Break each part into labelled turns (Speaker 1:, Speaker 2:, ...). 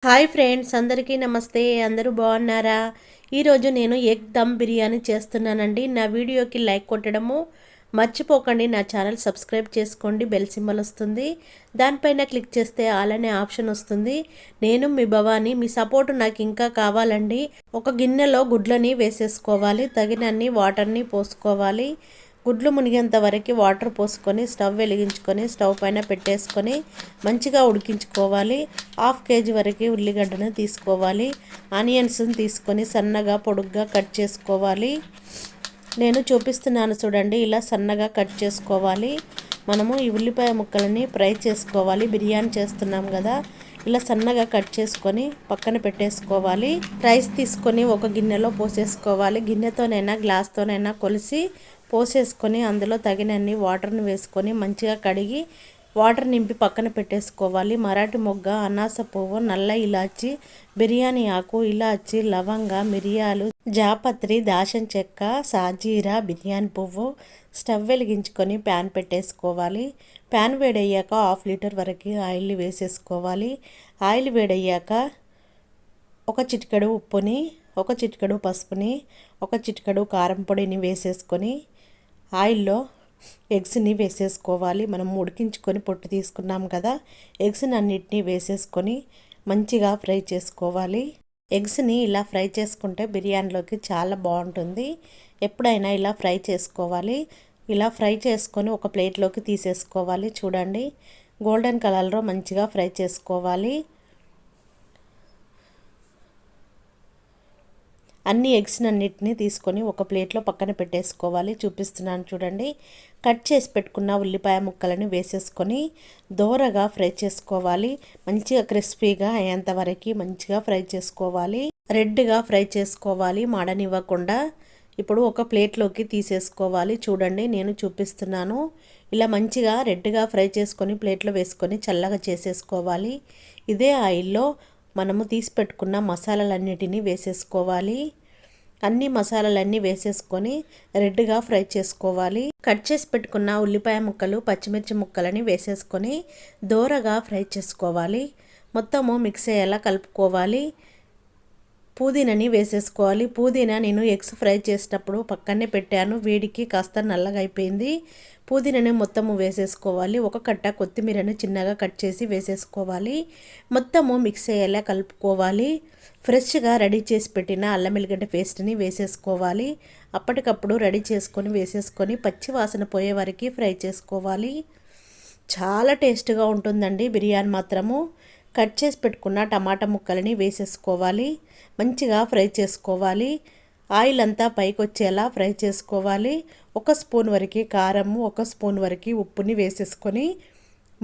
Speaker 1: Hi friends, అందరికీ నమస్తే. అందరూ బాగున్నారా? ఈరోజు నేను ఎగ్ దమ్ బిర్యానీ చేస్తున్నానండి. నా వీడియోకి లైక్ కొట్టడము మర్చిపోకండి. నా ఛానల్ సబ్స్క్రైబ్ చేసుకోండి. బెల్ సింబల్ వస్తుంది, దానిపైన క్లిక్ చేస్తే ఆల్ అనే ఆప్షన్ వస్తుంది. నేను మీ భవాని, మీ సపోర్ట్ నాకు ఇంకా కావాలండి. ఒక గిన్నెలో గుడ్లని వేసేసుకోవాలి, తగినన్ని వాటర్ని పోసుకోవాలి. గుడ్లు మునిగేంత వరకు వాటర్ పోసుకొని స్టవ్ వెలిగించుకొని స్టవ్ పైన పెట్టేసుకొని మంచిగా ఉడికించుకోవాలి. 1/2 kg వరకు ఉల్లిగడ్డను తీసుకోవాలి. ఆనియన్స్ని తీసుకొని సన్నగా పొడుగ్గా కట్ చేసుకోవాలి. నేను చూపిస్తున్నాను చూడండి, ఇలా సన్నగా కట్ చేసుకోవాలి. మనము ఈ ఉల్లిపాయ ముక్కలని ఫ్రై చేసుకోవాలి. బిర్యానీ చేస్తున్నాం కదా, ఇలా సన్నగా కట్ చేసుకొని పక్కన పెట్టేసుకోవాలి. రైస్ తీసుకొని ఒక గిన్నెలో పోసేసుకోవాలి. గిన్నెతోనైనా గ్లాస్తోనైనా కొలిసి పోసేసుకొని అందులో తగినన్ని వాటర్ని వేసుకొని మంచిగా కడిగి వాటర్ నింపి పక్కన పెట్టేసుకోవాలి. మరాఠీ మొగ్గ, అనాస పువ్వు, నల్ల ఇలాచి, బిర్యానీ ఆకు, ఇలాచి, లవంగ, మిరియాలు, జాపత్రి, దాల్చిన చెక్క, సాజీరా, బిర్యానీ పువ్వు. స్టవ్ వెలిగించుకొని ప్యాన్ పెట్టేసుకోవాలి. ప్యాన్ వేడయ్యాక 1/2 లీటర్ వరకు ఆయిల్ని వేసేసుకోవాలి. ఆయిల్ వేడయ్యాక ఒక చిటికెడు ఉప్పుని, ఒక చిటికెడు పసుపుని, ఒక చిటికెడు కారం పొడిని వేసేసుకొని ఆయిల్లో ఎగ్స్ని వేసేసుకోవాలి. మనం ఉడికించుకొని పొట్టు తీసుకున్నాం కదా, ఎగ్స్ని అన్నిటినీ వేసేసుకొని మంచిగా ఫ్రై చేసుకోవాలి. ఎగ్స్ని ఇలా ఫ్రై చేసుకుంటే బిర్యానీలోకి చాలా బాగుంటుంది. ఎప్పుడైనా ఇలా ఫ్రై చేసుకోవాలి. ఇలా ఫ్రై చేసుకొని ఒక ప్లేట్లోకి తీసేసుకోవాలి. చూడండి, గోల్డెన్ కలర్లో మంచిగా ఫ్రై చేసుకోవాలి. అన్ని ఎగ్స్ అన్నిటిని తీసుకొని ఒక ప్లేట్లో పక్కన పెట్టేసుకోవాలి. చూపిస్తున్నాను చూడండి. కట్ చేసి పెట్టుకున్న ఉల్లిపాయ ముక్కలను వేసేసుకొని దోరగా ఫ్రై చేసుకోవాలి. మంచిగా క్రిస్పీగా అయ్యేంత వరకు మంచిగా ఫ్రై చేసుకోవాలి. రెడ్గా ఫ్రై చేసుకోవాలి, మాడనివ్వకుండా. ఇప్పుడు ఒక ప్లేట్లోకి తీసేసుకోవాలి. చూడండి, నేను చూపిస్తున్నాను. ఇలా మంచిగా రెడ్గా ఫ్రై చేసుకొని ప్లేట్లో వేసుకొని చల్లగా చేసేసుకోవాలి. ఇదే ఆయిల్లో మనము తీసి పెట్టుకున్న మసాలాలన్నిటినీ వేసేసుకోవాలి. అన్ని మసాలాలన్నీ వేసేసుకొని రెడ్గా ఫ్రై చేసుకోవాలి. కట్ చేసి పెట్టుకున్న ఉల్లిపాయ ముక్కలు, పచ్చిమిర్చి ముక్కలని వేసేసుకొని దోరగా ఫ్రై చేసుకోవాలి. మొత్తము మిక్స్ అయ్యేలా కలుపుకోవాలి. పుదీనాని వేసేసుకోవాలి. పుదీనా నేను ఎగ్స్ ఫ్రై చేసేటప్పుడు పక్కనే పెట్టాను, వేడికి కాస్త నల్లగా అయిపోయింది. పుదీనాని మొత్తము వేసేసుకోవాలి. ఒక కట్ట కొత్తిమీరని చిన్నగా కట్ చేసి వేసేసుకోవాలి. మొత్తము మిక్స్ అయ్యేలా కలుపుకోవాలి. ఫ్రెష్గా రెడీ చేసి పెట్టిన అల్లం వెల్లిగడ్డ పేస్ట్ని వేసేసుకోవాలి. అప్పటికప్పుడు రెడీ చేసుకొని వేసేసుకొని పచ్చి వాసన పోయే వరకు ఫ్రై చేసుకోవాలి. చాలా టేస్ట్గా ఉంటుందండి బిర్యానీ మాత్రము. కట్ చేసి పెట్టుకున్న టమాటా ముక్కలని వేసేసుకోవాలి. మంచిగా ఫ్రై చేసుకోవాలి. ఆయిల్ అంతా పైకి వచ్చేలా ఫ్రై చేసుకోవాలి. 1 స్పూన్ వరకు కారము, 1 స్పూన్ వరకు ఉప్పుని వేసేసుకొని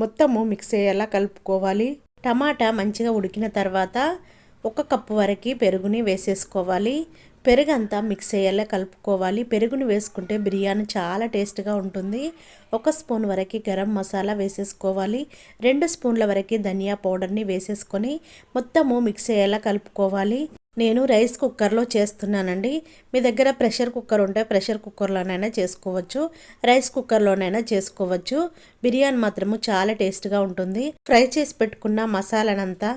Speaker 1: మొత్తము మిక్స్ అయ్యేలా కలుపుకోవాలి. టమాటా మంచిగా ఉడికిన తర్వాత 1 కప్పు వరకు పెరుగుని వేసేసుకోవాలి. పెరుగంతా మిక్స్ అయ్యేలా కలుపుకోవాలి. పెరుగుని వేసుకుంటే బిర్యానీ చాలా టేస్ట్గా ఉంటుంది. 1 స్పూన్ వరకు గరం మసాలా వేసేసుకోవాలి. 2 స్పూన్ల వరకు ధనియా పౌడర్ని వేసేసుకొని మొత్తము మిక్స్ అయ్యేలా కలుపుకోవాలి. నేను రైస్ కుక్కర్లో చేస్తున్నానండి. మీ దగ్గర ప్రెషర్ కుక్కర్ ఉంటే ప్రెషర్ కుక్కర్లోనైనా చేసుకోవచ్చు, రైస్ కుక్కర్లోనైనా చేసుకోవచ్చు. బిర్యానీ మాత్రము చాలా టేస్ట్గా ఉంటుంది. ఫ్రై చేసి పెట్టుకున్న మసాలానంతా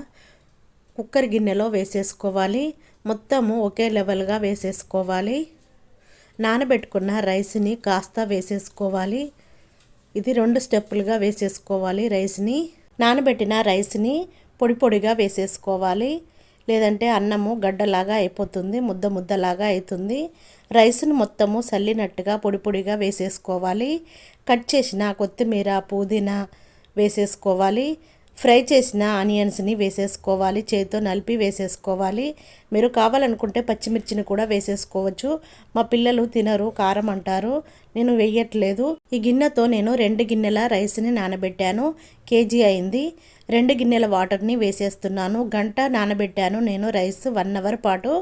Speaker 1: కుక్కర్ గిన్నెలో వేసేసుకోవాలి. మొత్తము ఒకే లెవెల్గా వేసేసుకోవాలి. నానబెట్టుకున్న రైస్ని కాస్త వేసేసుకోవాలి. ఇది 2 స్టెప్పులుగా వేసేసుకోవాలి. రైస్ని నానబెట్టిన రైస్ని పొడి పొడిగా వేసేసుకోవాలి, లేదంటే అన్నము గడ్డలాగా అయిపోతుంది, ముద్ద ముద్దలాగా అవుతుంది. రైస్ని మొత్తము సల్లినట్టుగా పొడి పొడిగా వేసేసుకోవాలి. కట్ చేసిన కొత్తిమీర, పుదీనా వేసేసుకోవాలి. ఫ్రై చేసిన ఆనియన్స్ని వేసేసుకోవాలి. చేతితో నలిపి వేసేసుకోవాలి. మీరు కావాలనుకుంటే పచ్చిమిర్చిని కూడా వేసేసుకోవచ్చు. మా పిల్లలు తినరు, కారం అంటారు, నేను వేయట్లేదు. ఈ గిన్నెతో నేను 2 గిన్నెల రైస్ని నానబెట్టాను. కేజీ అయింది. 2 గిన్నెల వాటర్ని వేసేస్తున్నాను. గంట నానబెట్టాను నేను రైస్. 1 అవర్ పాటు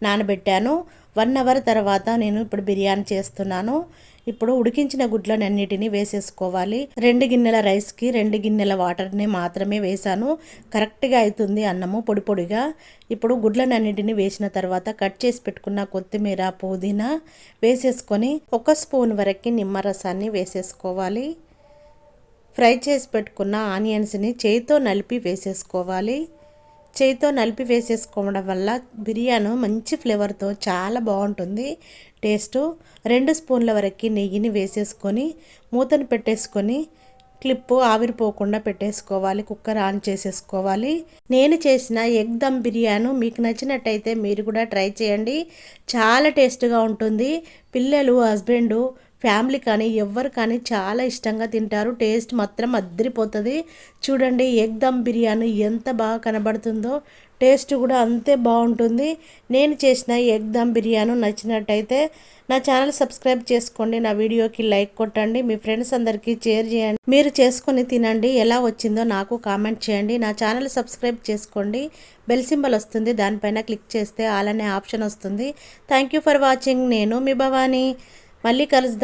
Speaker 1: నానబెట్టాను. 1 అవర్ తర్వాత నేను ఇప్పుడు బిర్యానీ చేస్తున్నాను. ఇప్పుడు ఉడికించిన గుడ్లనన్నిటిని వేసేసుకోవాలి. 2 గిన్నెల రైస్కి 2 గిన్నెల వాటర్ని మాత్రమే వేసాను. కరెక్ట్గా అవుతుంది అన్నము పొడి పొడిగా. ఇప్పుడు గుడ్లనన్నిటిని వేసిన తర్వాత కట్ చేసి పెట్టుకున్న కొత్తిమీర, పుదీనా వేసేసుకొని 1 స్పూన్ వరకు నిమ్మరసాన్ని వేసేసుకోవాలి. ఫ్రై చేసి పెట్టుకున్న ఆనియన్స్ని చేతితో నలిపి వేసేసుకోవాలి. చేయితో నలిపి వేసేసుకోవడం వల్ల బిర్యానీ మంచి ఫ్లేవర్తో చాలా బాగుంటుంది టేస్టు. 2 స్పూన్ల వరకు నెయ్యిని వేసేసుకొని మూతను పెట్టేసుకొని క్లిప్పు ఆవిరిపోకుండా పెట్టేసుకోవాలి. కుక్కర్ ఆన్ చేసేసుకోవాలి. నేను చేసిన ఎగ్ దమ్ బిర్యానీ మీకు నచ్చినట్టయితే మీరు కూడా ట్రై చేయండి. చాలా టేస్ట్గా ఉంటుంది. పిల్లలు, హస్బెండు, ఫ్యామిలీ కానీ ఎవ్వరు కానీ చాలా ఇష్టంగా తింటారు. టేస్ట్ మాత్రం అద్దరిపోతుంది. చూడండి ఎగ్ దమ్ బిర్యానీ ఎంత బాగా కనబడుతుందో, టేస్ట్ కూడా అంతే బాగుంటుంది. నేను చేసిన ఎగ్ దమ్ బిర్యానీ నచ్చినట్టయితే నా ఛానల్ సబ్స్క్రైబ్ చేసుకోండి. నా వీడియోకి లైక్ కొట్టండి. మీ ఫ్రెండ్స్ అందరికీ షేర్ చేయండి. మీరు చేసుకొని తినండి. ఎలా వచ్చిందో నాకు కామెంట్ చేయండి. నా ఛానల్ సబ్స్క్రైబ్ చేసుకోండి. బెల్ సింబల్ వస్తుంది, దానిపైన క్లిక్ చేస్తే ఆల్ అనే ఆప్షన్ వస్తుంది. Thank you for watching. నేను మీ భవానీ. మళ్ళీ కలుద్దాం.